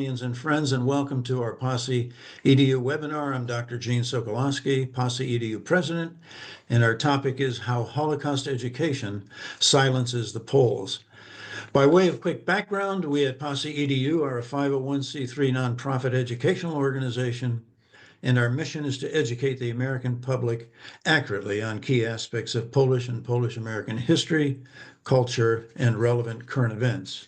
And friends, and welcome to our POSSE EDU webinar. I'm Dr. Gene Sokolowski, POSSE EDU president, and our topic is how Holocaust education silences the Poles. By way of quick background, we at POSSE EDU are a 501c3 nonprofit educational organization, and our mission is to educate the American public accurately on key aspects of Polish and Polish-American history, culture, and relevant current events.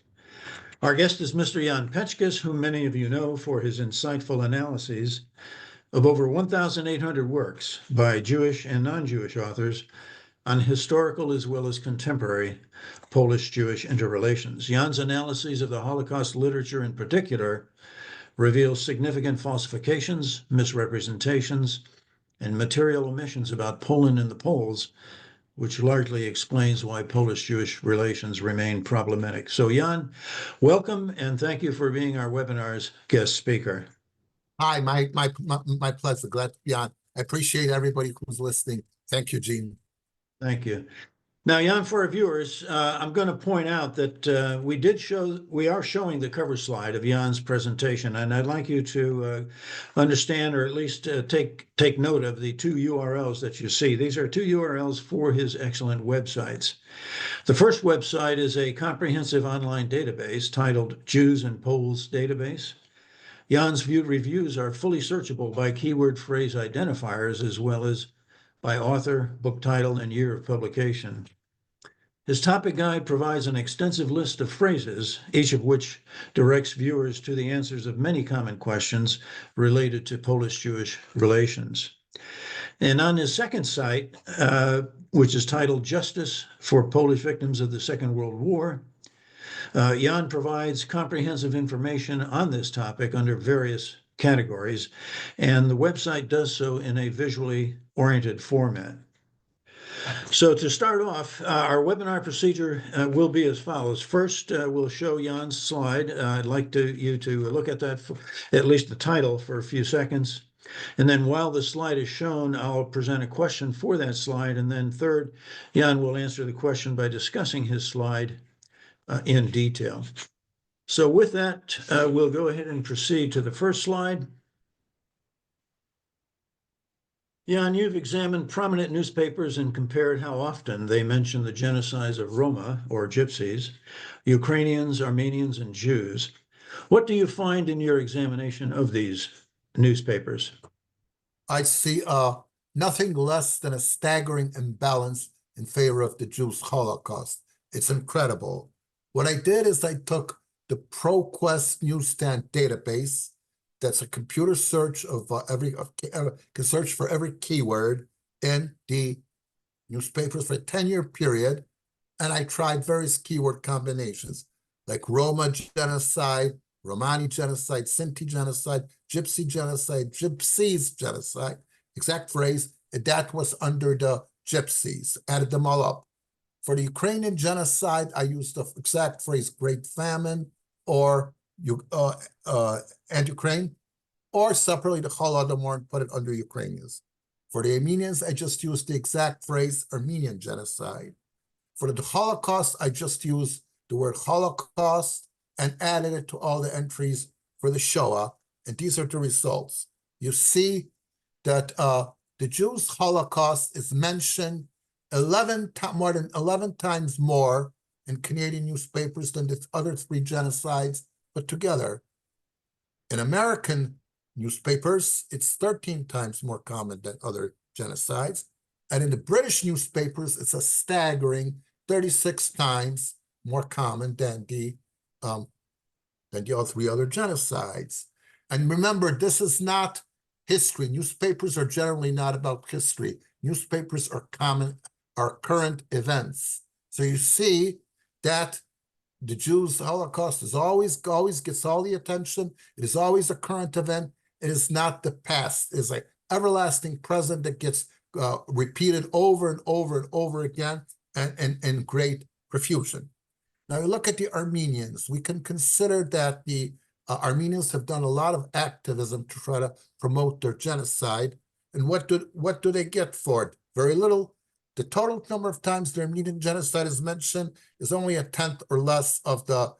Our guest is Mr. Jan Peczkis, whom many of you know for his insightful analyses of over 1,800 works by Jewish and non-Jewish authors on historical as well as contemporary Polish-Jewish interrelations. Jan's analyses of the Holocaust literature in particular reveal significant falsifications, misrepresentations, and material omissions about Poland and the Poles, which largely explains why Polish-Jewish relations remain problematic. So Jan, welcome, and thank you for being our webinar's guest speaker. Hi, my pleasure. Glad to be on. I appreciate everybody who's listening. Thank you, Gene. Thank you. Now, Jan, for our viewers, I'm going to point out that we are showing the cover slide of Jan's presentation, and I'd like you to understand, or at least take note of the two URLs that you see. These are two URLs for his excellent websites. The first website is a comprehensive online database titled Jews and Poles Database. Jan's viewed reviews are fully searchable by keyword phrase identifiers as well as by author, book title, and year of publication. His topic guide provides an extensive list of phrases, each of which directs viewers to the answers of many common questions related to Polish-Jewish relations. And on his second site, which is titled Justice for Polish Victims of the Second World War, Jan provides comprehensive information on this topic under various categories, and the website does so in a visually oriented format. So to start off, our webinar procedure will be as follows. First, we'll show Jan's slide. I'd like you to look at that, at least the title, for a few seconds. And then while the slide is shown, I'll present a question for that slide. And then third, Jan will answer the question by discussing his slide in detail. So with that, we'll go ahead and proceed to the first slide. Jan, you've examined prominent newspapers and compared how often they mention the genocides of Roma, or Gypsies, Ukrainians, Armenians, and Jews. What do you find in your examination of these newspapers? I see nothing less than a staggering imbalance in favor of the Jews Holocaust. It's incredible. What I did is I took the ProQuest newsstand database. That's a computer search of can search for every keyword in the newspapers for a 10-year period. And I tried various keyword combinations like Roma genocide, Romani genocide, Sinti genocide, Gypsy genocide, Gypsies genocide, exact phrase. And that was under the Gypsies, added them all up. For the Ukrainian genocide, I used the exact phrase Great Famine or and Ukraine, or separately the Holodomor and put it under Ukrainians. For the Armenians, I just used the exact phrase Armenian genocide. For the Holocaust, I just used the word Holocaust and added it to all the entries for the Shoah, and these are the results. You see that the Jews Holocaust is mentioned more than 11 times more in Canadian newspapers than the other three genocides put together. In American newspapers, it's 13 times more common than other genocides. And in the British newspapers, it's a staggering 36 times more common than the all three other genocides. And remember, this is not history. Newspapers are generally not about history. Newspapers are current events. So you see that the Jews Holocaust is always gets all the attention. It is always a current event. It is not the past. It's like everlasting present that gets repeated over and over and over again and in great profusion. Now you look at the Armenians. We can consider that the Armenians have done a lot of activism to try to promote their genocide. And what do they get for it? Very little. The total number of times the Armenian genocide is mentioned is only a tenth or less of the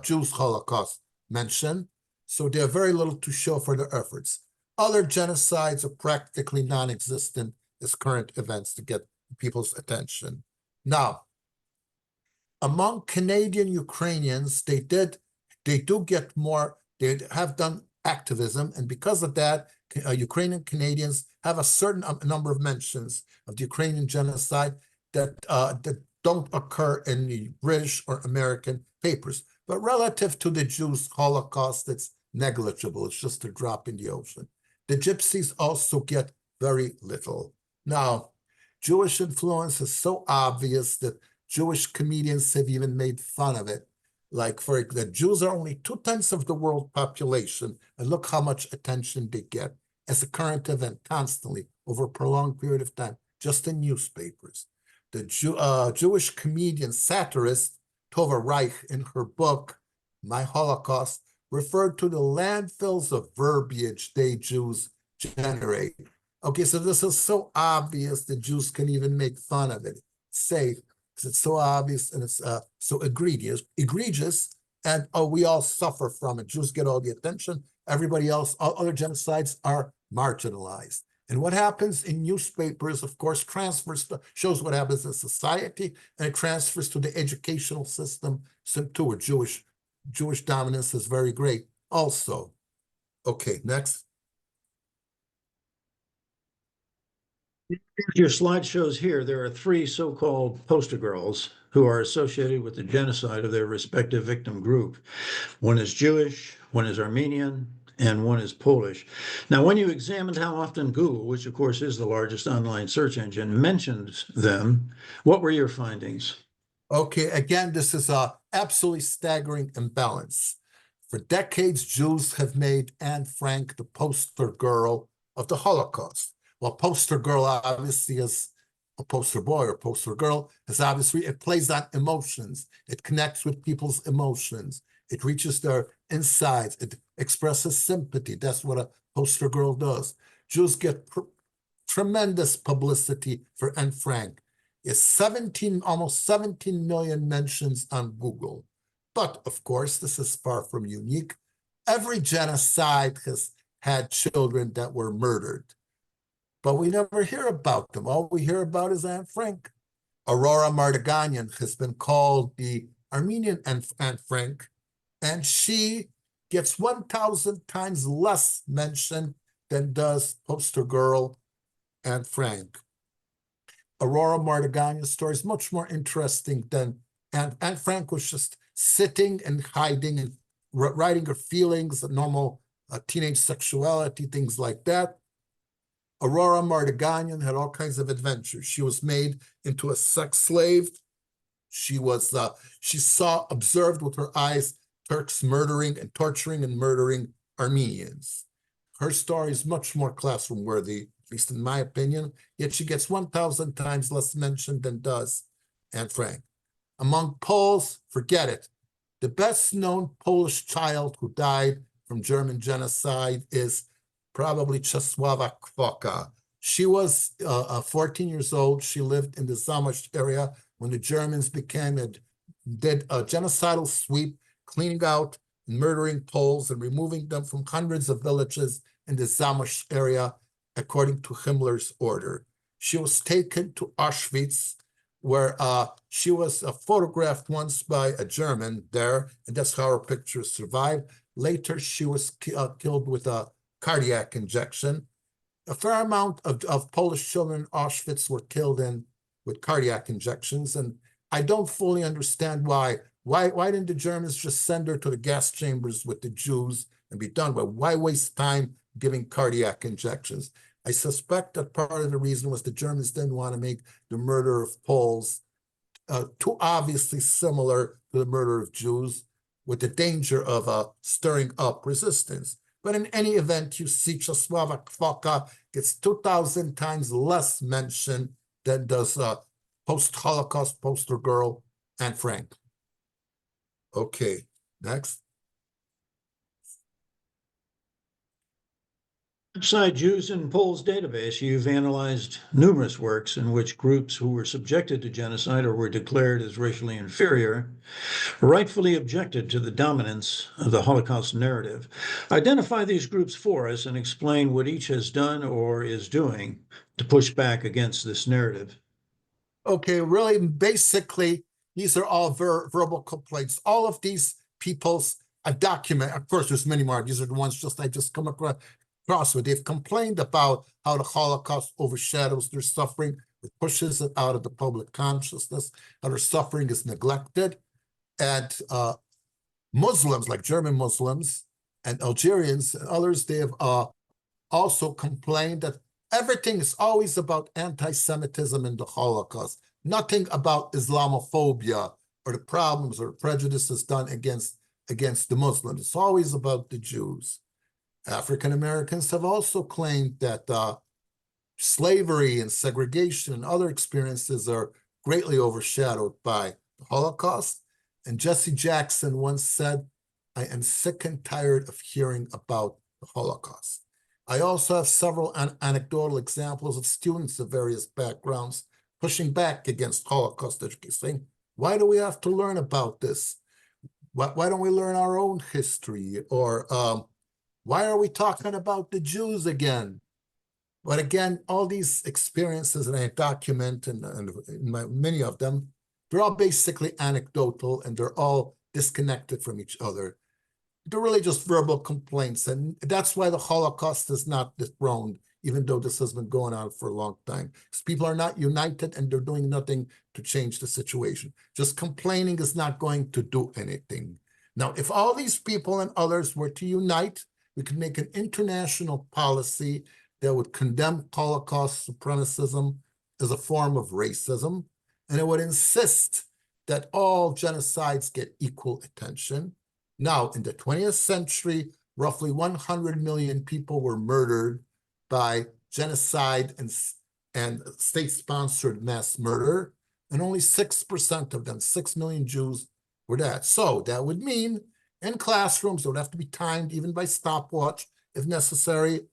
Jews Holocaust mentioned. so they have very little to show for their efforts. Other genocides are practically non-existent as current events to get people's attention. Now, among Canadian Ukrainians, they do get more, they have done activism, and because of that, Ukrainian Canadians have a certain number of mentions of the Ukrainian genocide that don't occur in the British or American papers. But relative to the Jews Holocaust, it's negligible. It's just a drop in the ocean. The Gypsies also get very little. Now, Jewish influence is so obvious that Jewish comedians have even made fun of it. Like, for the Jews are only 2/10 of the world population, and look how much attention they get as a current event constantly over a prolonged period of time, just in newspapers. The Jewish comedian satirist Tova Reich, in her book, My Holocaust, referred to the landfills of verbiage they Jews generate. Okay, so this is so obvious that Jews can even make fun of it. Safe, because it's so obvious and it's so egregious, and we all suffer from it. Jews get all the attention. Everybody else, all other genocides are marginalized. And what happens in newspapers, of course, shows what happens in society, and it transfers to the educational system too, where Jewish dominance is very great also. Okay, next. Your slide shows here there are 3 so-called poster girls who are associated with the genocide of their respective victim group. One is Jewish, one is Armenian, and one is Polish. Now, when you examined how often Google, which of course is the largest online search engine, mentions them, what were your findings? Okay, again, this is a absolutely staggering imbalance. For decades, Jews have made Anne Frank the poster girl of the Holocaust. Well, poster girl obviously is a poster boy or poster girl, is obviously, it plays on emotions. It connects with people's emotions. It reaches their insides. It expresses sympathy. That's what a poster girl does. Jews get tremendous publicity for Anne Frank. It's almost 17 million mentions on Google. But of course, this is far from unique. Every genocide has had children that were murdered, but we never hear about them. All we hear about is Anne Frank. Aurora Mardiganian has been called the Armenian Anne Frank, and she gets 1,000 times less mention than does poster girl Anne Frank. Aurora Mardiganian's story is much more interesting than Anne Frank was just sitting and hiding and writing her feelings, normal teenage sexuality, things like that. Aurora Mardiganian had all kinds of adventures. She was made into a sex slave. She observed with her eyes Turks murdering and torturing and murdering Armenians. Her story is much more classroom worthy, at least in my opinion, yet she gets 1,000 times less mention than does Anne Frank. Among Poles, forget it. The best known Polish child who died from German genocide is probably Czesława Kwoka. She was 14 years old. She lived in the Zamość area when the Germans did a genocidal sweep, cleaning out and murdering Poles and removing them from hundreds of villages in the Zamość area, according to Himmler's order. She was taken to Auschwitz, where she was photographed once by a German there, and that's how her pictures survived. Later, she was killed with a cardiac injection. A fair amount of Polish children in Auschwitz were killed with cardiac injections, and I don't fully understand why. Why didn't the Germans just send her to the gas chambers with the Jews and be done with? Why waste time giving cardiac injections? I suspect that part of the reason was the Germans didn't want to make the murder of Poles too obviously similar to the murder of Jews, with the danger of stirring up resistance. But in any event, you see Czesława Kwoka gets 2,000 times less mention than does post-Holocaust poster girl Anne Frank. Okay, next. Inside Jews and Poles database, you've analyzed numerous works in which groups who were subjected to genocide or were declared as racially inferior rightfully objected to the dominance of the Holocaust narrative. Identify these groups for us and explain what each has done or is doing to push back against this narrative. Okay, really, basically, these are all verbal complaints. All of these people's a document. Of course, there's many more. These are the ones I just come across where they've complained about how the Holocaust overshadows their suffering, it pushes it out of the public consciousness, how their suffering is neglected. And Muslims, like German Muslims and Algerians and others, they have also complained that everything is always about anti-Semitism and the Holocaust, nothing about Islamophobia or the problems or prejudices done against the Muslims. It's always about the Jews. African Americans have also claimed that slavery and segregation and other experiences are greatly overshadowed by the Holocaust. And Jesse Jackson once said, "I am sick and tired of hearing about the Holocaust." I also have several anecdotal examples of students of various backgrounds pushing back against Holocaust education, saying, "Why do we have to learn about this? Why don't we learn our own history?" Or why are we talking about the Jews again? But again, all these experiences that I document, and many of them, they're all basically anecdotal and they're all disconnected from each other. They're really just verbal complaints. And that's why the Holocaust is not dethroned, even though this has been going on for a long time. Because people are not united and they're doing nothing to change the situation. Just complaining is not going to do anything. Now, if all these people and others were to unite, we could make an international policy that would condemn Holocaust supremacism as a form of racism, and it would insist that all genocides get equal attention. Now, in the 20th century, roughly 100 million people were murdered by genocide and state-sponsored mass murder, and only 6% of them, 6 million Jews, were dead. So that would mean in classrooms, that would have to be timed even by stopwatch if necessary.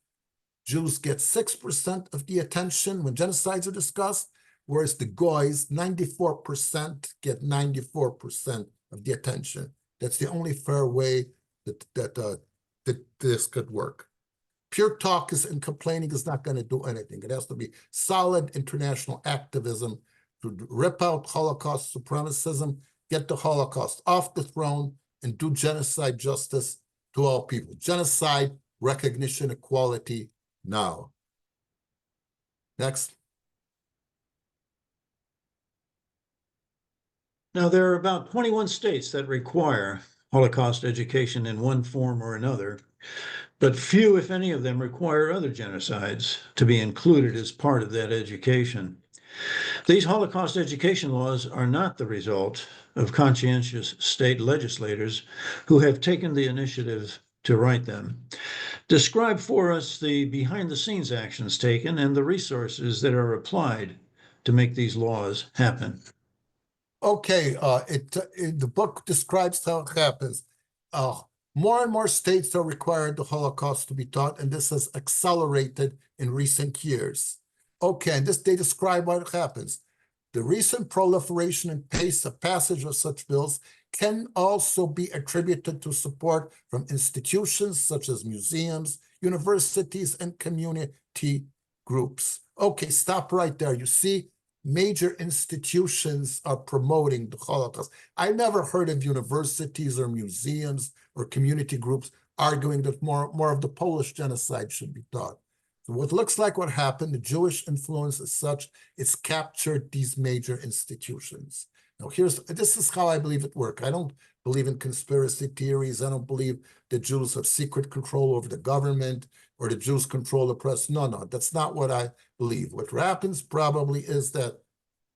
Jews get 6% of the attention when genocides are discussed, whereas the Goys, 94%, get 94% of the attention. That's the only fair way that this could work. Pure talk and complaining is not going to do anything. It has to be solid international activism to rip out Holocaust supremacism, get the Holocaust off the throne, and do genocide justice to all people. Genocide, recognition, equality, now. Next. Now, there are about 21 states that require Holocaust education in one form or another, but few, if any of them, require other genocides to be included as part of that education. These Holocaust education laws are not the result of conscientious state legislators who have taken the initiative to write them. Describe for us the behind-the-scenes actions taken and the resources that are applied to make these laws happen. Okay, the book describes how it happens. More and more states are required the Holocaust to be taught, and this has accelerated in recent years. Okay, and they describe what happens. The recent proliferation and pace of passage of such bills can also be attributed to support from institutions such as museums, universities, and community groups. Okay, stop right there. You see, major institutions are promoting the Holocaust. I never heard of universities or museums or community groups arguing that more of the Polish genocide should be taught. So what looks like what happened, the Jewish influence is such, it's captured these major institutions. Now this is how I believe it works. I don't believe in conspiracy theories. I don't believe the Jews have secret control over the government or the Jews control the press. No, that's not what I believe. What happens probably is that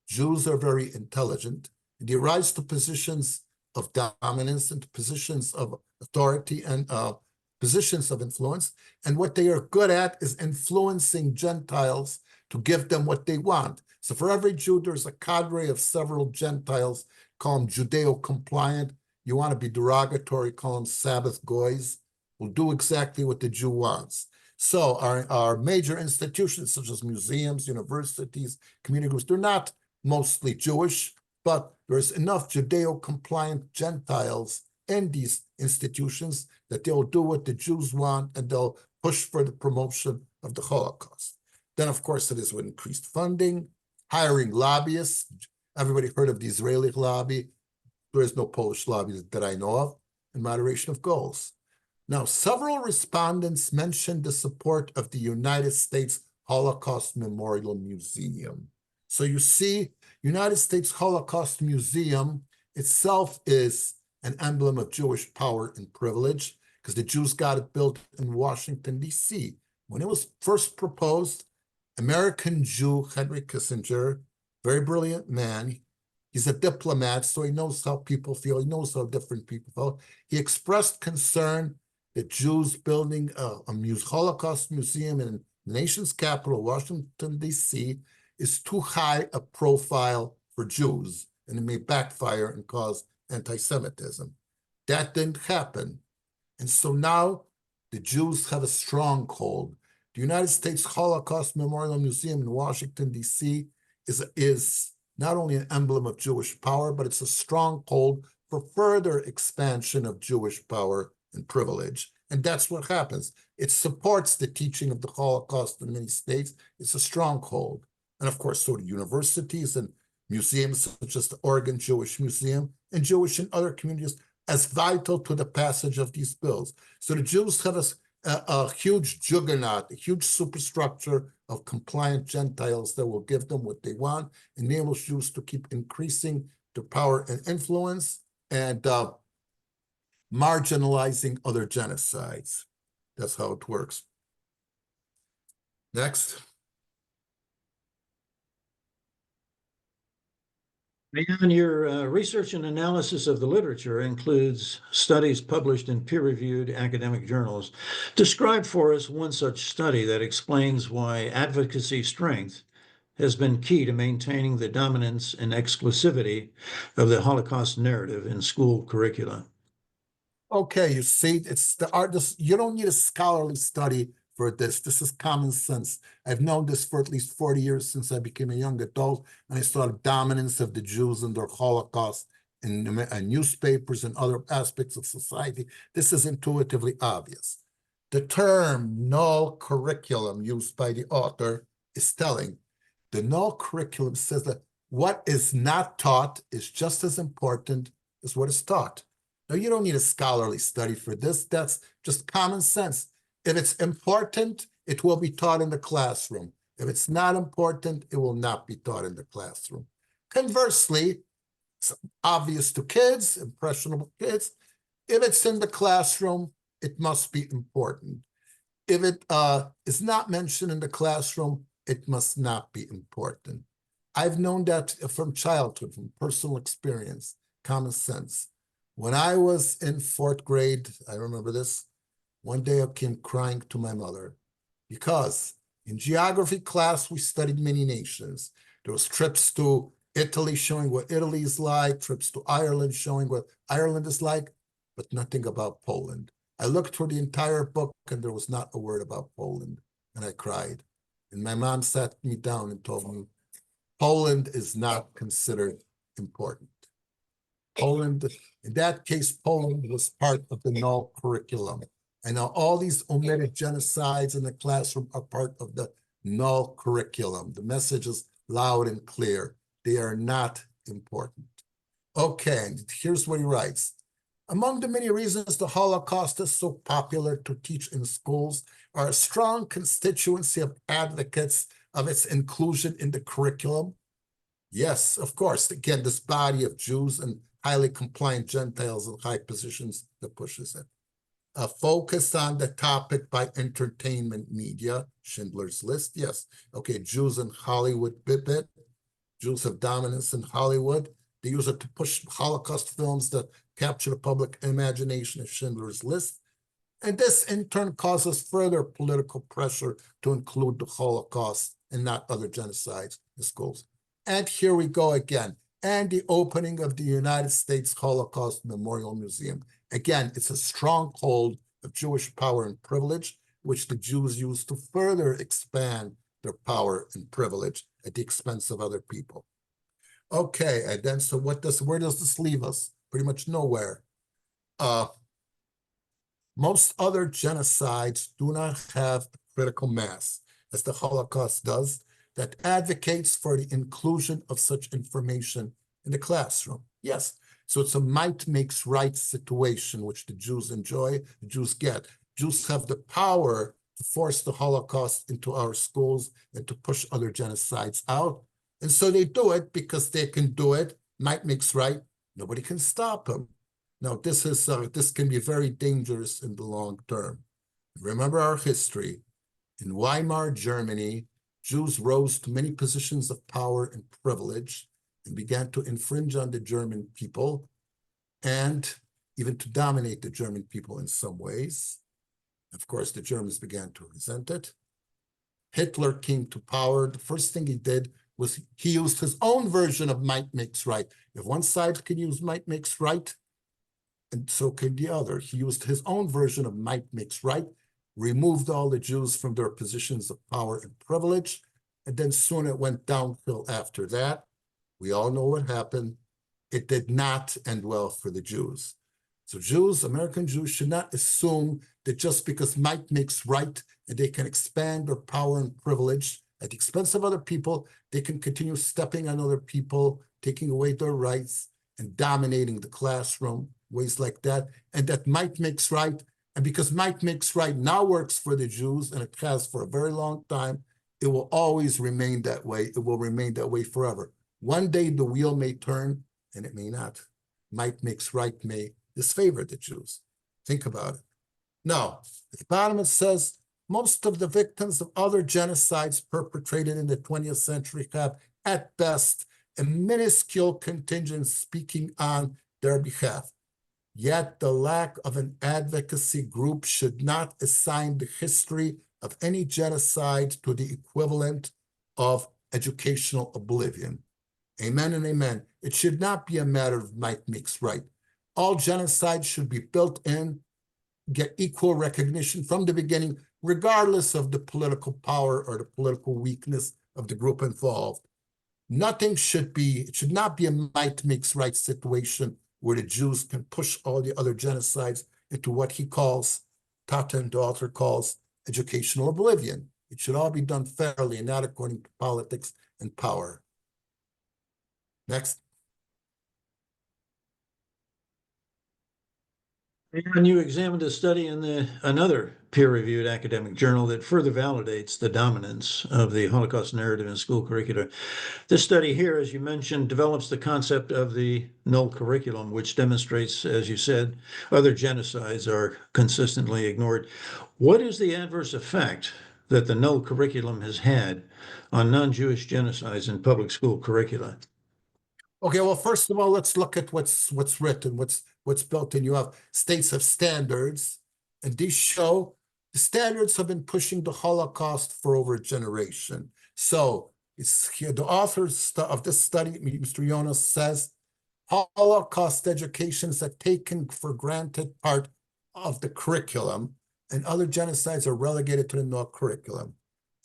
Jews are very intelligent. They rise to positions of dominance and positions of authority and positions of influence. And what they are good at is influencing Gentiles to give them what they want. So for every Jew, there's a cadre of several Gentiles, call them Judeo-compliant. You want to be derogatory, call them Sabbath goys, will do exactly what the Jew wants. So our major institutions, such as museums, universities, community groups, they're not mostly Jewish, but there's enough Judeo-compliant Gentiles in these institutions that they'll do what the Jews want and they'll push for the promotion of the Holocaust. Then, of course, it is with increased funding, hiring lobbyists. Everybody heard of the Israeli lobby. There is no Polish lobby that I know of, and moderation of goals. Now, several respondents mentioned the support of the United States Holocaust Memorial Museum. So you see, United States Holocaust Museum itself is an emblem of Jewish power and privilege because the Jews got it built in Washington, D.C. When it was first proposed, American Jew Henry Kissinger, very brilliant man, he's a diplomat, so he knows how people feel, he knows how different people feel. He expressed concern that Jews building a Holocaust museum in the nation's capital, Washington, D.C., is too high a profile for Jews, and it may backfire and cause anti-Semitism. That didn't happen. And so now the Jews have a stronghold. The United States Holocaust Memorial Museum in Washington, D.C. is not only an emblem of Jewish power, but it's a stronghold for further expansion of Jewish power and privilege. And that's what happens. It supports the teaching of the Holocaust in many states. It's a stronghold. And of course, so do universities and museums such as the Oregon Jewish Museum and Jewish in other communities as vital to the passage of these bills. So the Jews have a huge juggernaut, a huge superstructure of compliant Gentiles that will give them what they want, enables Jews to keep increasing their power and influence, and marginalizing other genocides. That's how it works. Next. And your research and analysis of the literature includes studies published in peer-reviewed academic journals. Describe for us one such study that explains why advocacy strength has been key to maintaining the dominance and exclusivity of the Holocaust narrative in school curricula. Okay, you see, it's the art. You don't need a scholarly study for this. This is common sense. I've known this for at least 40 years since I became a young adult, and I saw the dominance of the Jews and their Holocaust in newspapers and other aspects of society. This is intuitively obvious. The term null curriculum used by the author is telling. The null curriculum says that what is not taught is just as important as what is taught. Now, you don't need a scholarly study for this. That's just common sense. If it's important, it will be taught in the classroom. If it's not important, it will not be taught in the classroom. Conversely, it's obvious to kids, impressionable kids. If it's in the classroom, it must be important. If it is not mentioned in the classroom, it must not be important. I've known that from childhood, from personal experience, common sense. When I was in 4th grade, I remember this, one day I came crying to my mother because in geography class, we studied many nations. There was trips to Italy showing what Italy is like, trips to Ireland showing what Ireland is like, but nothing about Poland. I looked through the entire book and there was not a word about Poland, and I cried. And my mom sat me down and told me, Poland is not considered important. Poland, in that case, Poland was part of the null curriculum. And now all these omitted genocides in the classroom are part of the null curriculum. The message is loud and clear. They are not important. Okay, and here's what he writes. Among the many reasons the Holocaust is so popular to teach in schools are a strong constituency of advocates of its inclusion in the curriculum. Yes, of course. Again, this body of Jews and highly compliant Gentiles in high positions that pushes it. A focus on the topic by entertainment media, Schindler's List, yes. Okay, Jews in Hollywood bit. Jews have dominance in Hollywood. They use it to push Holocaust films that capture the public imagination of Schindler's List. And this in turn causes further political pressure to include the Holocaust and not other genocides in schools. And here we go again. And the opening of the United States Holocaust Memorial Museum. Again, it's a stronghold of Jewish power and privilege. which the Jews used to further expand their power and privilege at the expense of other people. Okay, and then so where does this leave us? Pretty much nowhere. Most other genocides do not have a critical mass, as the Holocaust does, that advocates for the inclusion of such information in the classroom. Yes, so it's a might makes right situation, which the Jews enjoy, the Jews get. Jews have the power to force the Holocaust into our schools and to push other genocides out. And so they do it because they can do it. Might makes right. Nobody can stop them. Now, this can be very dangerous in the long term. Remember our history. In Weimar Germany, Jews rose to many positions of power and privilege and began to infringe on the German people and even to dominate the German people in some ways. Of course, the Germans began to resent it. Hitler came to power. The first thing he did was he used his own version of might makes right. If one side can use might makes right, and so can the other. He used his own version of might makes right, removed all the Jews from their positions of power and privilege, and then soon it went downhill after that. We all know what happened. It did not end well for the Jews. So Jews, American Jews, should not assume that just because might makes right and they can expand their power and privilege at the expense of other people, they can continue stepping on other people, taking away their rights, and dominating the classroom, ways like that, and that might makes right. And because might makes right now works for the Jews, and it has for a very long time, it will always remain that way. It will remain that way forever. One day the wheel may turn, and it may not. Might makes right may disfavor the Jews. Think about it. Now, at the bottom it says, most of the victims of other genocides perpetrated in the 20th century have, at best, a minuscule contingent speaking on their behalf. Yet the lack of an advocacy group should not assign the history of any genocide to the equivalent of educational oblivion. Amen and amen. It should not be a matter of might makes right. All genocides should be built in, get equal recognition from the beginning, regardless of the political power or the political weakness of the group involved. It should not be a might makes right situation where the Jews can push all the other genocides into what he calls, Tata and the author calls, educational oblivion. It should all be done fairly and not according to politics and power. Next. And you examined a study in another peer-reviewed academic journal that further validates the dominance of the Holocaust narrative in school curricula. This study here, as you mentioned, develops the concept of the Null curriculum, which demonstrates, as you said, other genocides are consistently ignored. What is the adverse effect that the Null curriculum has had on non-Jewish genocides in public school curricula? Okay, well, first of all, let's look at what's written, what's built in. You have states of standards, and these show the standards have been pushing the Holocaust for over a generation. So it's here, the author of this study, Mr. Jonas, says Holocaust education is a taken for granted part of the curriculum, and other genocides are relegated to the Null curriculum.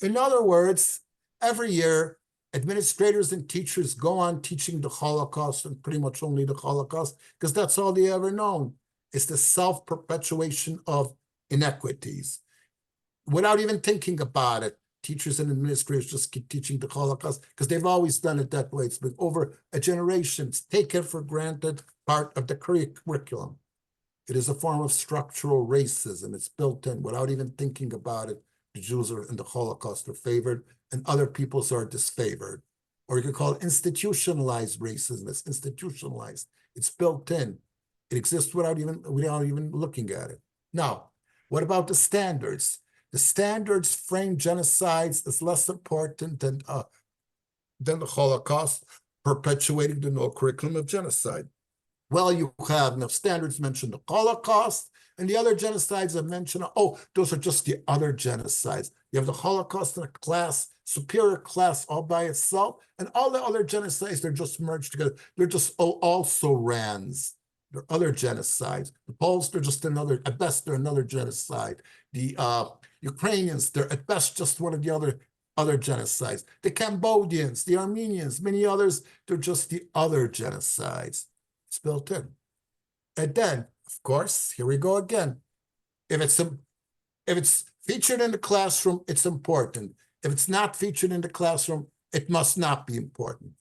In other words, every year, administrators and teachers go on teaching the Holocaust and pretty much only the Holocaust because that's all they ever known. It's the self-perpetuation of inequities. Without even thinking about it, teachers and administrators just keep teaching the Holocaust because they've always done it that way. It's been over a generation. It's taken for granted part of the curriculum. It is a form of structural racism. It's built in without even thinking about it. The Jews are in the Holocaust are favored and other peoples are disfavored. Or you could call it institutionalized racism. It's institutionalized. It's built in. It exists without even looking at it. Now, what about the standards? The standards frame genocides as less important than the Holocaust, perpetuating the Null curriculum of genocide. Well, you have now standards mention the Holocaust, and the other genocides have mentioned, oh, those are just the other genocides. You have the Holocaust in a class, superior class all by itself, and all the other genocides, they're just merged together. They're just also rans. They're other genocides. The Poles, they're just another, at best, they're another genocide. The Ukrainians, they're at best just one of the other genocides. The Cambodians, the Armenians, many others, they're just the other genocides. It's built in. And then, of course, here we go again. If it's featured in the classroom, it's important. If it's not featured in the classroom, it must not be important.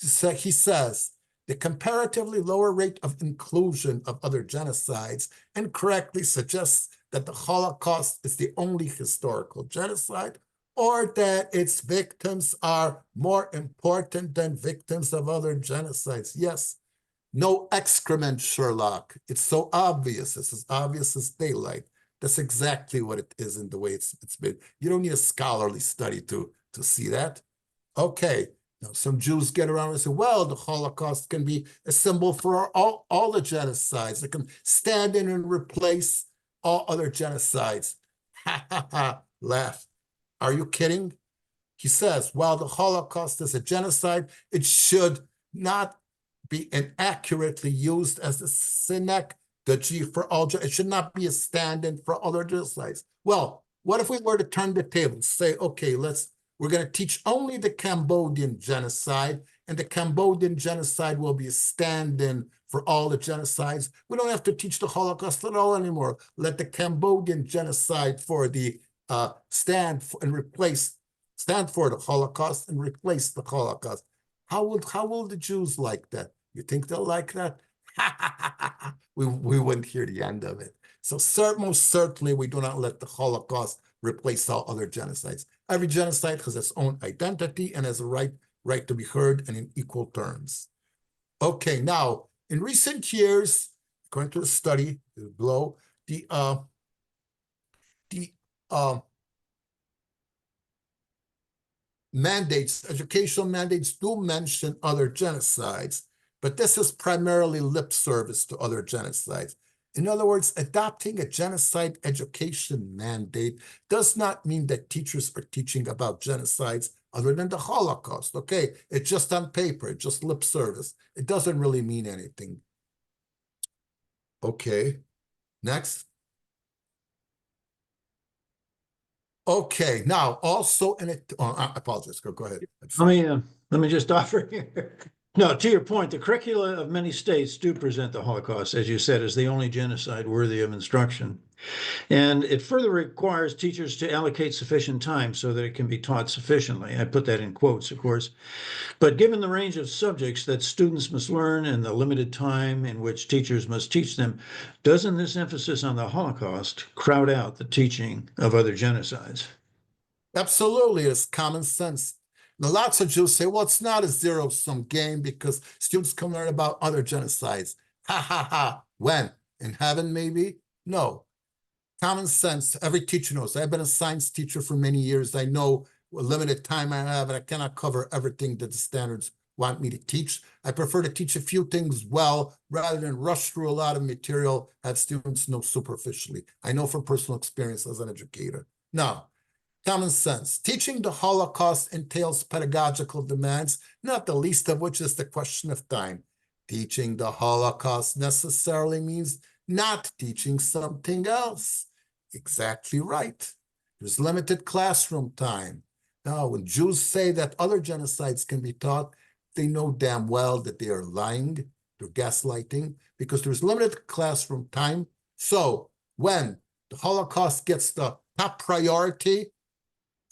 He says, the comparatively lower rate of inclusion of other genocides incorrectly suggests that the Holocaust is the only historical genocide, or that its victims are more important than victims of other genocides. Yes, no excrement, Sherlock. It's so obvious. It's as obvious as daylight. That's exactly what it is in the way it's been. You don't need a scholarly study to see that. Okay, now some Jews get around and say, well, the Holocaust can be a symbol for all the genocides. It can stand in and replace all other genocides. Ha ha ha, laugh. Are you kidding? He says, while the Holocaust is a genocide, it should not be inaccurately used as a synagogy for all. It should not be a stand-in for other genocides. Well, what if we were to turn the table, say, okay, we're going to teach only the Cambodian genocide, and the Cambodian genocide will be a stand-in for all the genocides. We don't have to teach the Holocaust at all anymore. Let the Cambodian genocide for the stand for the Holocaust and replace the Holocaust. How will the Jews like that? You think they'll like that? we wouldn't hear the end of it. So most certainly we do not let the Holocaust replace all other genocides. Every genocide has its own identity and has a right to be heard and in equal terms. Okay, now in recent years, according to the study below, the mandates, educational mandates do mention other genocides, but this is primarily lip service to other genocides. In other words, adopting a genocide education mandate does not mean that teachers are teaching about genocides other than the Holocaust, okay? It's just on paper, it's just lip service. It doesn't really mean anything. Okay, next. Okay, now also in it, I apologize, go ahead. Let me just offer here. No, to your point, the curricula of many states do present the Holocaust, as you said, as the only genocide worthy of instruction. And it further requires teachers to allocate sufficient time so that it can be taught sufficiently. I put that in quotes, of course. But given the range of subjects that students must learn and the limited time in which teachers must teach them, doesn't this emphasis on the Holocaust crowd out the teaching of other genocides? Absolutely, it's common sense. Now, lots of Jews say, well, it's not a zero-sum game because students can learn about other genocides. Ha, ha, ha. When? In heaven, maybe? No. Common sense, every teacher knows. I've been a science teacher for many years. I know what limited time I have, and I cannot cover everything that the standards want me to teach. I prefer to teach a few things well, rather than rush through a lot of material, have students know superficially. I know from personal experience as an educator. Now, common sense. Teaching the Holocaust entails pedagogical demands, not the least of which is the question of time. Teaching the Holocaust necessarily means not teaching something else. Exactly right. There's limited classroom time. Now, when Jews say that other genocides can be taught, they know damn well that they are lying, they're gaslighting, because there's limited classroom time. So when the Holocaust gets the top priority,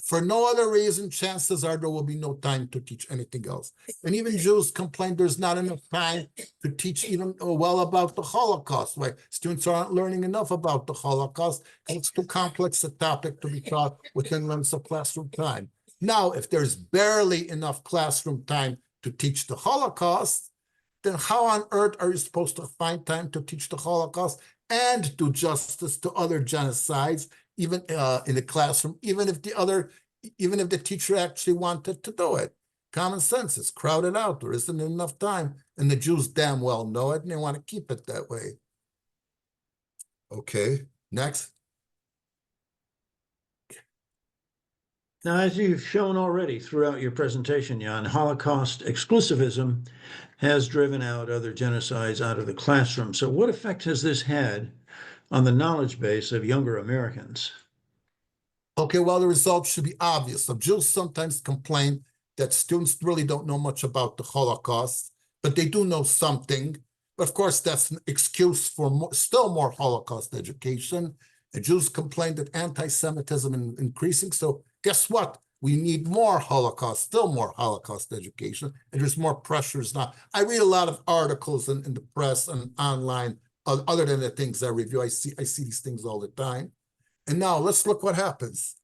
for no other reason, chances are there will be no time to teach anything else. And even Jews complain there's not enough time to teach even well about the Holocaust. Why students aren't learning enough about the Holocaust, and it's too complex a topic to be taught within limits of classroom time. Now, if there's barely enough classroom time to teach the Holocaust, then how on earth are you supposed to find time to teach the Holocaust and do justice to other genocides, even in the classroom, even if the teacher actually wanted to do it? Common sense is crowded out. There isn't enough time, and the Jews damn well know it, and they want to keep it that way. Okay, next. Now, as you've shown already throughout your presentation, Jan, Holocaust exclusivism has driven out other genocides out of the classroom. So what effect has this had on the knowledge base of younger Americans? Okay, well, the results should be obvious. So Jews sometimes complain that students really don't know much about the Holocaust, but they do know something. But of course, that's an excuse for still more Holocaust education. The Jews complain that anti-Semitism is increasing. So guess what? We need more Holocaust, still more Holocaust education, and there's more pressures now. I read a lot of articles in the press and online, other than the things I review. I see these things all the time. And now let's look what happens.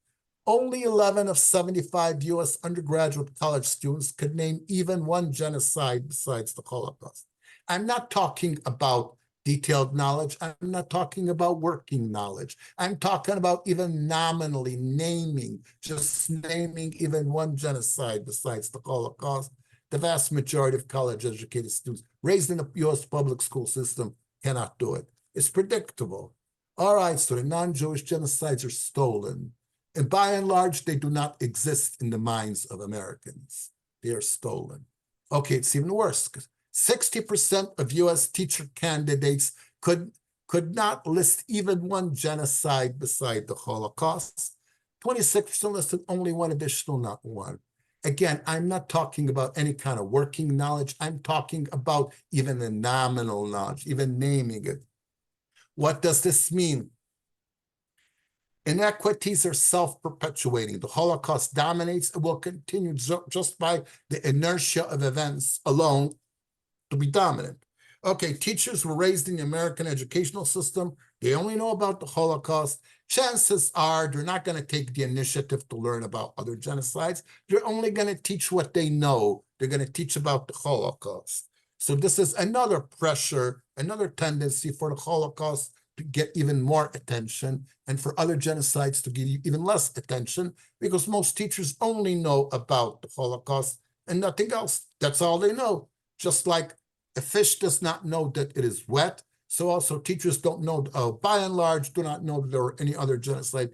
Only 11 of 75 US undergraduate college students could name even one genocide besides the Holocaust. I'm not talking about detailed knowledge. I'm not talking about working knowledge. I'm talking about even nominally naming, just naming even one genocide besides the Holocaust. The vast majority of college-educated students raised in the US public school system cannot do it. It's predictable. All right, so the non-Jewish genocides are stolen. And by and large, they do not exist in the minds of Americans. They are stolen. Okay, it's even worse. 60% of US teacher candidates could not list even one genocide beside the Holocaust. 26% listed only one additional, not one. Again, I'm not talking about any kind of working knowledge. I'm talking about even the nominal knowledge, even naming it. What does this mean? Inequities are self-perpetuating. The Holocaust dominates and will continue just by the inertia of events alone to be dominant. Okay, teachers were raised in the American educational system. They only know about the Holocaust. Chances are they're not going to take the initiative to learn about other genocides. They're only going to teach what they know. They're going to teach about the Holocaust. So this is another pressure, another tendency for the Holocaust to get even more attention and for other genocides to get even less attention because most teachers only know about the Holocaust and nothing else. That's all they know. Just like a fish does not know that it is wet, so also teachers don't know, by and large, do not know that there were any other genocide,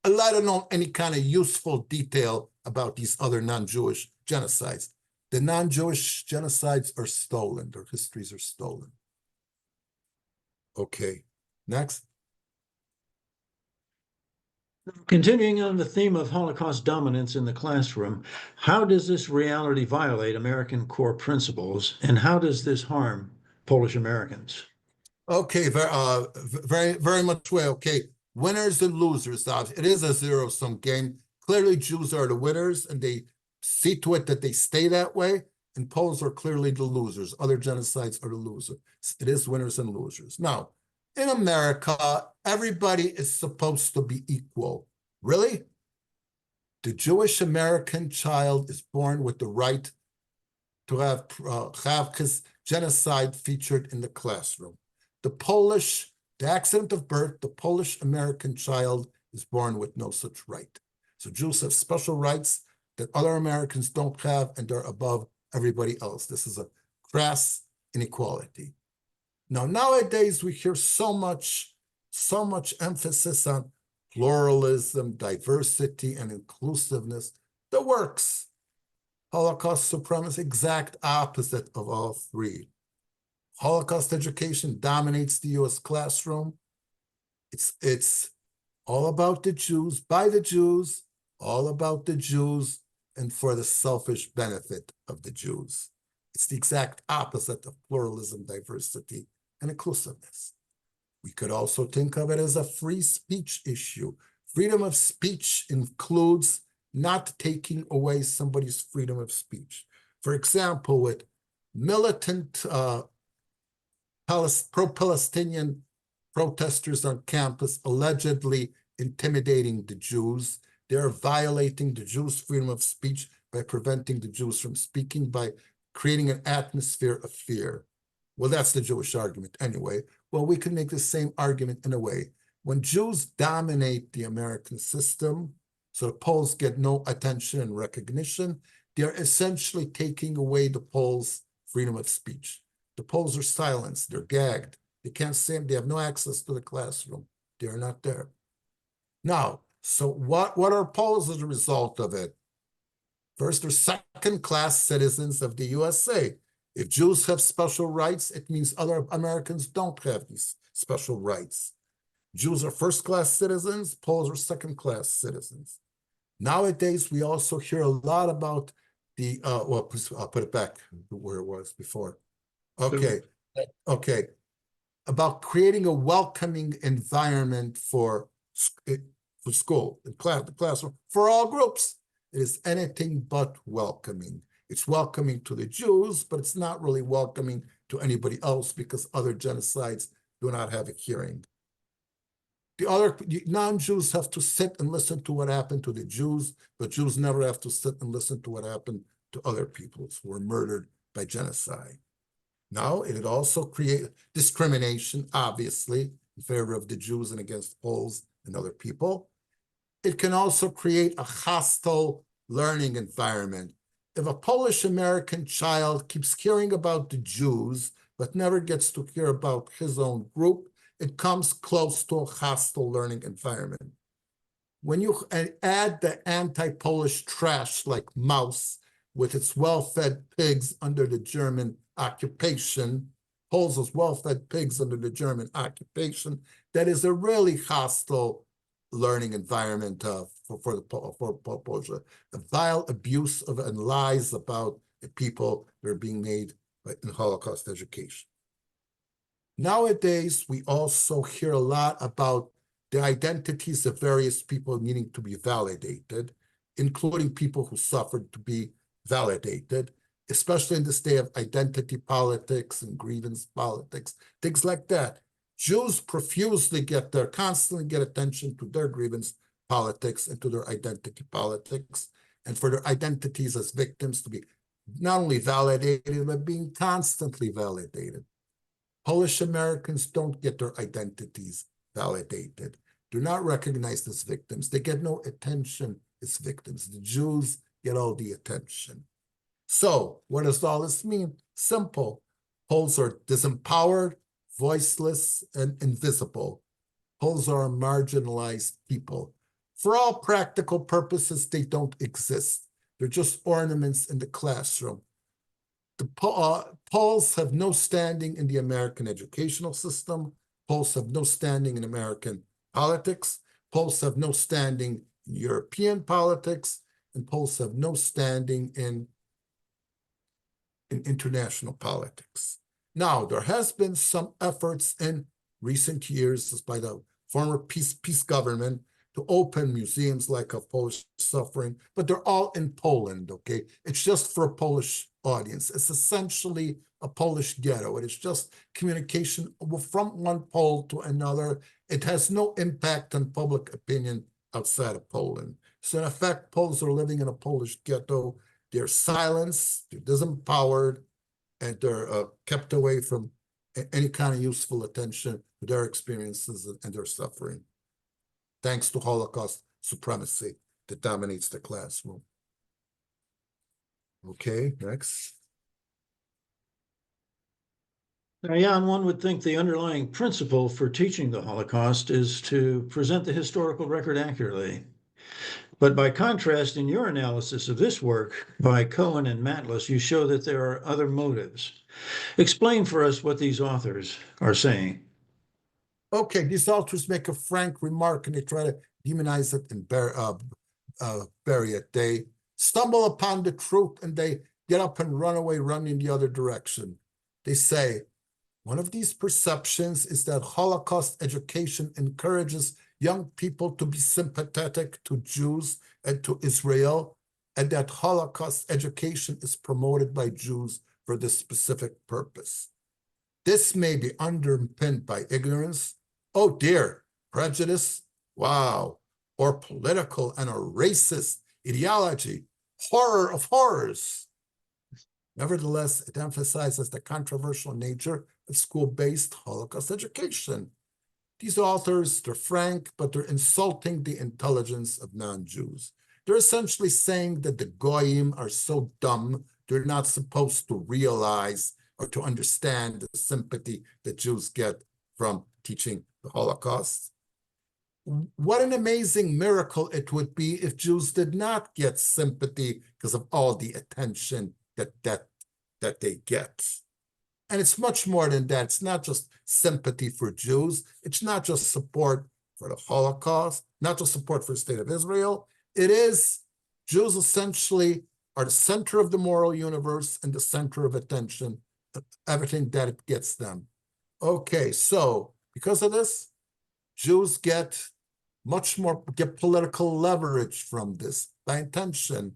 let alone any kind of useful detail about these other non-Jewish genocides. The non-Jewish genocides are stolen, their histories are stolen. Okay, next. Continuing on the theme of Holocaust dominance in the classroom, how does this reality violate American core principles, and how does this harm Polish Americans? Okay, very much way. Okay, winners and losers. It is a zero-sum game. Clearly, Jews are the winners, and they see to it that they stay that way. And Poles are clearly the losers. Other genocides are the losers. It is winners and losers. Now, in America, everybody is supposed to be equal. Really? The Jewish American child is born with the right to have his genocide featured in the classroom. The accident of birth, the Polish American child is born with no such right. So Jews have special rights that other Americans don't have, and they're above everybody else. This is a crass inequality. Now, nowadays, we hear so much emphasis on pluralism, diversity, and inclusiveness. That works. Holocaust supremacy, exact opposite of all three. Holocaust education dominates the US classroom. It's all about the Jews, by the Jews, all about the Jews, and for the selfish benefit of the Jews. It's the exact opposite of pluralism, diversity, and inclusiveness. We could also think of it as a free speech issue. Freedom of speech includes not taking away somebody's freedom of speech. For example, with militant pro-Palestinian protesters on campus allegedly intimidating the Jews, they're violating the Jews' freedom of speech by preventing the Jews from speaking, by creating an atmosphere of fear. Well, that's the Jewish argument anyway. Well, we can make the same argument in a way. When Jews dominate the American system, so the Poles get no attention and recognition, they're essentially taking away the Poles' freedom of speech. The Poles are silenced, they're gagged. They can't say, they have no access to the classroom. They're not there. Now, so what are Poles as a result of it? First, they're second-class citizens of the USA. If Jews have special rights, it means other Americans don't have these special rights. Jews are first-class citizens, Poles are second-class citizens. Nowadays, we also hear a lot about the, well, I'll put it back where it was before. Okay, okay. About creating a welcoming environment for school, the classroom, for all groups. It is anything but welcoming. It's welcoming to the Jews, but it's not really welcoming to anybody else because other genocides do not have a hearing. The other non-Jews have to sit and listen to what happened to the Jews, but Jews never have to sit and listen to what happened to other peoples who were murdered by genocide. Now, it also create discrimination, obviously, in favor of the Jews and against Poles and other people. It can also create a hostile learning environment. If a Polish-American child keeps hearing about the Jews, but never gets to hear about his own group, it comes close to a hostile learning environment. When you add the anti-Polish trash like Maus with its well-fed pigs under the German occupation, Poles as well-fed pigs under the German occupation, that is a really hostile learning environment for Polish. A vile abuse of and lies about the people that are being made in Holocaust education. Nowadays, we also hear a lot about the identities of various people needing to be validated, including people who suffered to be validated, especially in this day of identity politics and grievance politics, things like that. Jews profusely constantly get attention to their grievance politics and to their identity politics, and for their identities as victims to be not only validated, but being constantly validated. Polish Americans don't get their identities validated. They're not recognized as victims. They get no attention as victims. The Jews get all the attention. So what does all this mean? Simple. Poles are disempowered, voiceless, and invisible. Poles are a marginalized people. For all practical purposes, they don't exist. They're just ornaments in the classroom. The Poles have no standing in the American educational system. Poles have no standing in American politics. Poles have no standing in European politics. And Poles have no standing in international politics. Now, there has been some efforts in recent years by the former peace government to open museums like of Polish suffering, but they're all in Poland, okay? It's just for a Polish audience. It's essentially a Polish ghetto. It is just communication from one Pole to another. It has no impact on public opinion outside of Poland. So in effect, Poles are living in a Polish ghetto. They're silenced, they're disempowered, and they're kept away from any kind of useful attention to their experiences and their suffering, thanks to Holocaust supremacy that dominates the classroom. Okay, next. Now, Jan, one would think the underlying principle for teaching the Holocaust is to present the historical record accurately. But by contrast, in your analysis of this work by Cohen and Matlis, you show that there are other motives. Explain for us what these authors are saying. Okay, these authors make a frank remark and they try to demonize it and bury it. They stumble upon the truth and they get up and run away, run in the other direction. They say, one of these perceptions is that Holocaust education encourages young people to be sympathetic to Jews and to Israel, and that Holocaust education is promoted by Jews for this specific purpose. This may be underpinned by ignorance, oh dear, prejudice, wow, or political and a racist ideology, horror of horrors. Nevertheless, it emphasizes the controversial nature of school-based Holocaust education. These authors, they're frank, but they're insulting the intelligence of non-Jews. They're essentially saying that the Goyim are so dumb, they're not supposed to realize or to understand the sympathy that Jews get from teaching the Holocaust. What an amazing miracle it would be if Jews did not get sympathy because of all the attention that they get. And it's much more than that. It's not just sympathy for Jews. It's not just support for the Holocaust, not just support for the state of Israel. It is Jews essentially are the center of the moral universe and the center of attention, everything that it gets them. Okay, so because of this, Jews get political leverage from this by intention,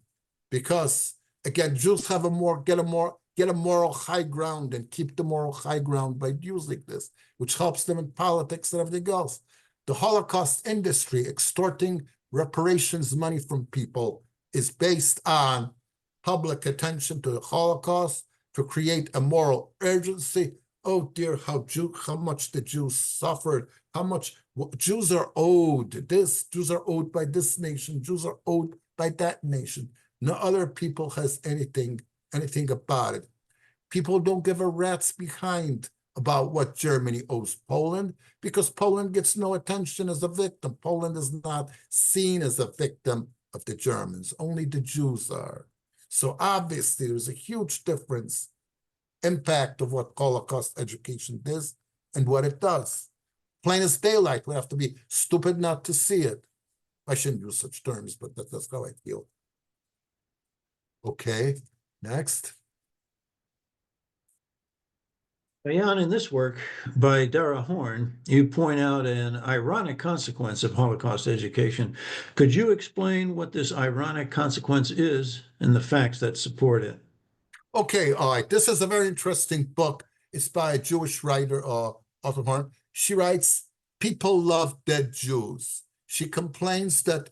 because again, Jews have get a moral high ground and keep the moral high ground by using this, which helps them in politics and everything else. The Holocaust industry extorting reparations money from people is based on public attention to the Holocaust to create a moral urgency. Oh dear, how much the Jews suffered, how much Jews are owed this, Jews are owed by this nation, Jews are owed by that nation. No other people has anything about it. People don't give a rat's behind about what Germany owes Poland, because Poland gets no attention as a victim. Poland is not seen as a victim of the Germans. Only the Jews are. So obviously there's a huge impact of what Holocaust education is and what it does. Plain as daylight, we have to be stupid not to see it. I shouldn't use such terms, but that's how I feel. Okay, next. Jan, in this work by Dara Horn, you point out an ironic consequence of Holocaust education. Could you explain what this ironic consequence is and the facts that support it? Okay, all right. This is a very interesting book. It's by a Jewish writer, Arthur Horn. She writes, "People love dead Jews." She complains that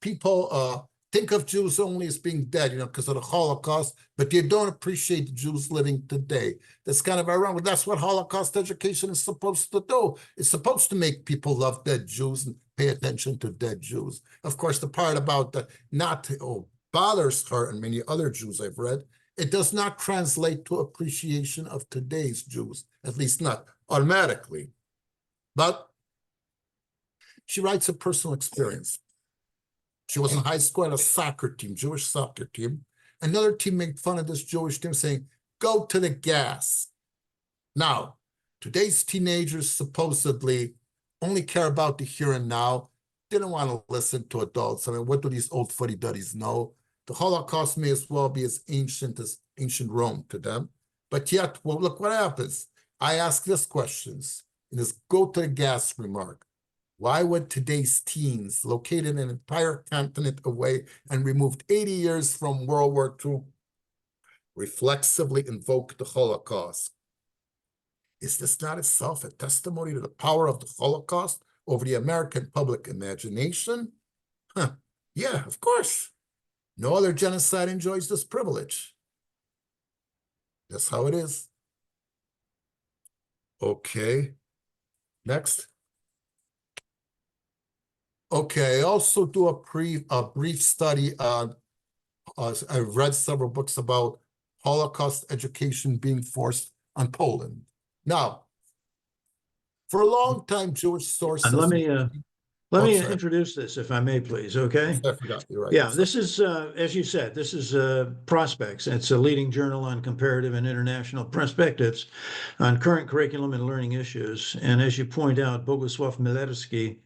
people think of Jews only as being dead, because of the Holocaust, but you don't appreciate the Jews living today. That's kind of ironic. That's what Holocaust education is supposed to do. It's supposed to make people love dead Jews and pay attention to dead Jews. Of course, the part about bothers her and many other Jews I've read, it does not translate to appreciation of today's Jews, at least not automatically. But she writes a personal experience. She was in high school at a soccer team, Jewish soccer team. Another team made fun of this Jewish team, saying, "Go to the gas." Now, today's teenagers supposedly only care about the here and now. They don't want to listen to adults. I mean, what do these old fuddy-duddies know? The Holocaust may as well be as ancient Rome to them. But yet, well, look what happens. I ask this questions in this "go to the gas" remark. Why would today's teens, located an entire continent away and removed 80 years from World War II, reflexively invoke the Holocaust? Is this not itself a testimony to the power of the Holocaust over the American public imagination? Yeah, of course. No other genocide enjoys this privilege. That's how it is. Okay, next. Okay, I also do a brief study on, I've read several books about Holocaust education being forced on Poland. Now, for a long time, Jewish sources. And let me sorry. introduce this, if I may, please, okay? I forgot, you're right. Yeah, this is, as you said, this is Prospects. It's a leading journal on comparative and international perspectives on current curriculum and learning issues. And as you point out, Bogusław Milewski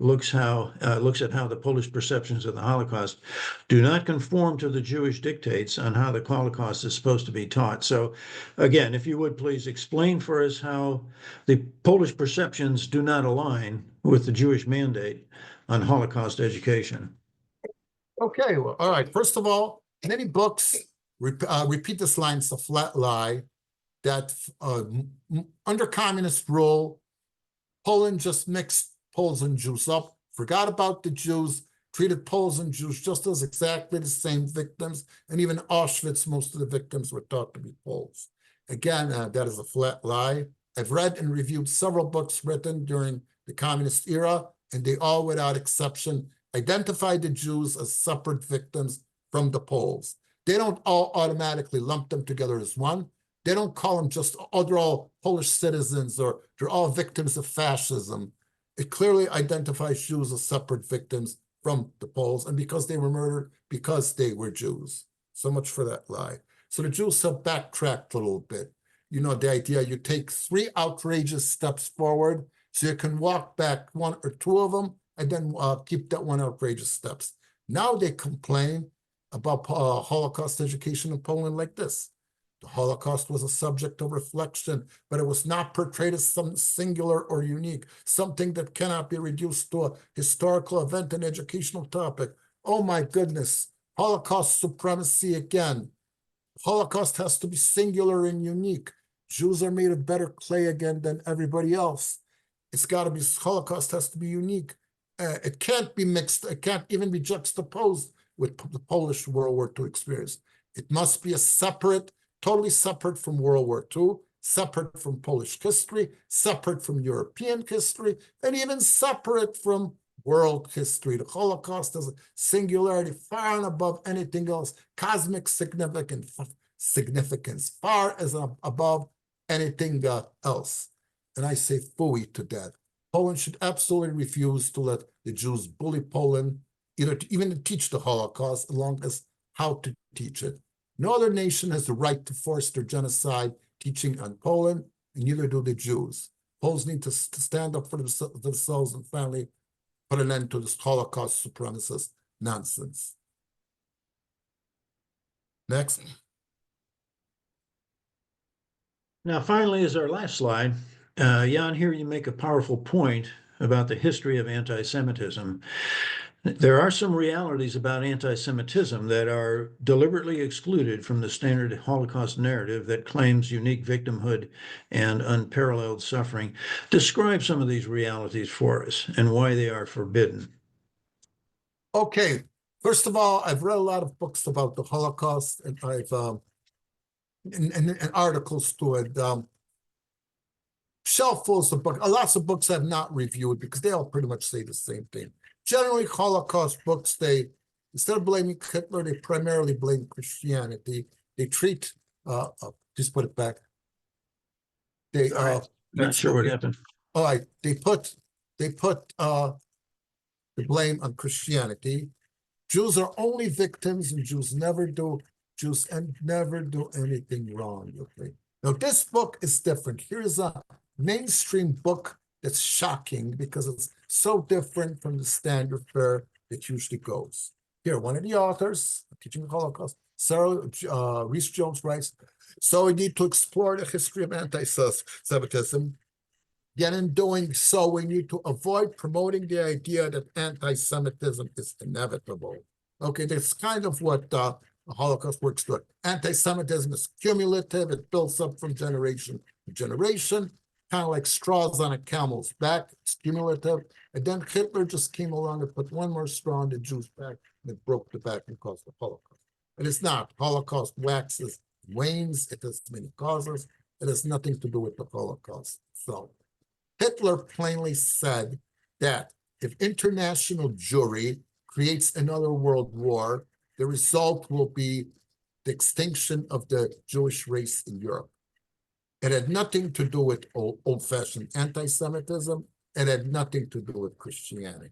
looks at how the Polish perceptions of the Holocaust do not conform to the Jewish dictates on how the Holocaust is supposed to be taught. So again, if you would please explain for us how the Polish perceptions do not align with the Jewish mandate on Holocaust education. Okay, well, all right. First of all, many books repeat this line. It's a flat lie that under communist rule, Poland just mixed Poles and Jews up, forgot about the Jews, treated Poles and Jews just as exactly the same victims, and even Auschwitz, most of the victims were thought to be Poles. Again, that is a flat lie. I've read and reviewed several books written during the communist era, and they all, without exception, identify the Jews as separate victims from the Poles. They don't all automatically lump them together as one. They don't call them just, oh, they're all Polish citizens or they're all victims of fascism. It clearly identifies Jews as separate victims from the Poles, and because they were murdered, because they were Jews. So much for that lie. So the Jews have backtracked a little bit. you know, the idea you take 3 outrageous steps forward, so you can walk back 1 or 2 of them, and then keep that 1 outrageous steps. Now they complain about Holocaust education in Poland like this. The Holocaust was a subject of reflection, but it was not portrayed as something singular or unique, something that cannot be reduced to a historical event and educational topic. Oh my goodness, Holocaust supremacy again. Holocaust has to be singular and unique. Jews are made of better clay again than everybody else. It's got to be, Holocaust has to be unique. It can't be mixed, it can't even be juxtaposed with the Polish World War II experience. It must be a separate, totally separate from World War II, separate from Polish history, separate from European history, and even separate from world history. The Holocaust has a singularity far and above anything else, cosmic significance, far as above anything else. And I say phooey to that. Poland should absolutely refuse to let the Jews bully Poland, either to even teach the Holocaust, as long as how to teach it. No other nation has the right to force their genocide teaching on Poland, and neither do the Jews. Poles need to stand up for themselves and finally put an end to this Holocaust supremacist nonsense. Next. Now, finally, as our last slide, Jan, here you make a powerful point about the history of anti-Semitism. There are some realities about anti-Semitism that are deliberately excluded from the standard Holocaust narrative that claims unique victimhood and unparalleled suffering. Describe some of these realities for us and why they are forbidden. Okay, first of all, I've read a lot of books about the Holocaust, and I've and articles to it. Shelf fulls of books. Lots of books I've not reviewed because they all pretty much say the same thing. Generally, Holocaust books, they, instead of blaming Hitler, they primarily blame Christianity. They treat, just put it back. They, Not sure what happened. all right, they put the blame on Christianity. Jews are only victims, and Jews never do anything wrong. Okay. Now this book is different. Here's a mainstream book that's shocking because it's so different from the standard fare that usually goes. Here, one of the authors, Teaching the Holocaust, Sarah Rees Jones writes, so we need to explore the history of anti-Semitism. Yet in doing so, we need to avoid promoting the idea that anti-Semitism is inevitable. Okay, that's kind of what the Holocaust works through. Anti-Semitism is cumulative. It builds up from generation to generation, kind of like straws on a camel's back. It's cumulative. And then Hitler just came along and put one more straw on the Jews' back, and it broke the back and caused the Holocaust. It is not. Holocaust waxes, wanes. It has many causes. It has nothing to do with the Holocaust. So Hitler plainly said that if international Jewry creates another world war, the result will be the extinction of the Jewish race in Europe. It had nothing to do with old-fashioned anti-Semitism. It had nothing to do with Christianity.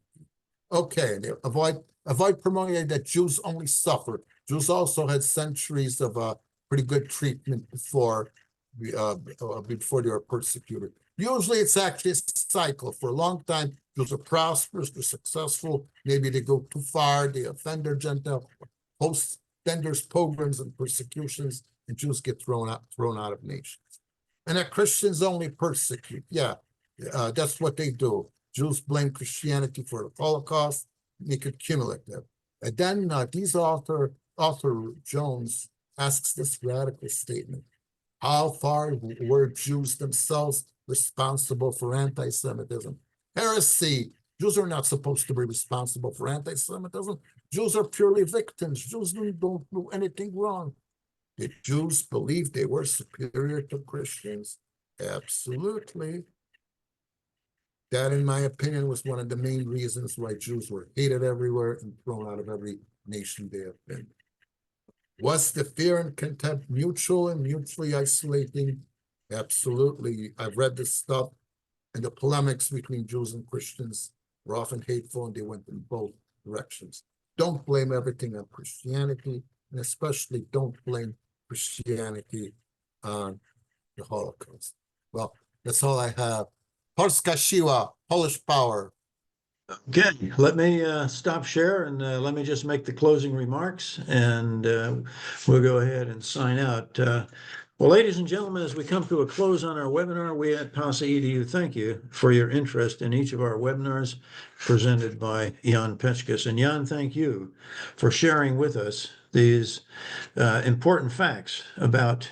Okay, they avoid promoting that Jews only suffer. Jews also had centuries of pretty good treatment before they were persecuted. Usually it's actually a cycle. For a long time, Jews are prosperous, they're successful. Maybe they go too far, they offend their Gentile hosts, then there's pogroms and persecutions, and Jews get thrown out of nations. And that Christians only persecute. Yeah, that's what they do. Jews blame Christianity for the Holocaust, make it cumulative. And then these author Jones asks this radical statement. How far were Jews themselves responsible for anti-Semitism? Heresy. Jews are not supposed to be responsible for anti-Semitism. Jews are purely victims. Jews don't do anything wrong. Did Jews believe they were superior to Christians? Absolutely. That, in my opinion, was one of the main reasons why Jews were hated everywhere and thrown out of every nation they have been. Was the fear and contempt mutual and mutually isolating? Absolutely. I've read this stuff, and the polemics between Jews and Christians were often hateful, and they went in both directions. Don't blame everything on Christianity, and especially don't blame Christianity on the Holocaust. Well, that's all I have. Polska siła, Polish power. Okay, let me stop share and let me just make the closing remarks and we'll go ahead and sign out. Well, ladies and gentlemen, as we come to a close on our webinar, we at POLSKU thank you for your interest in each of our webinars presented by Jan Pečkis. And Jan, thank you for sharing with us these important facts about,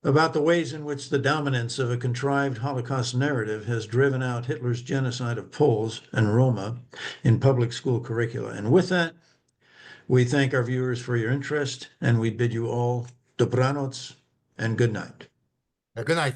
about the ways in which the dominance of a contrived Holocaust narrative has driven out Hitler's genocide of Poles and Roma in public school curricula. And with that, we thank our viewers for your interest, and we bid you all dobranoc and good night. Good night.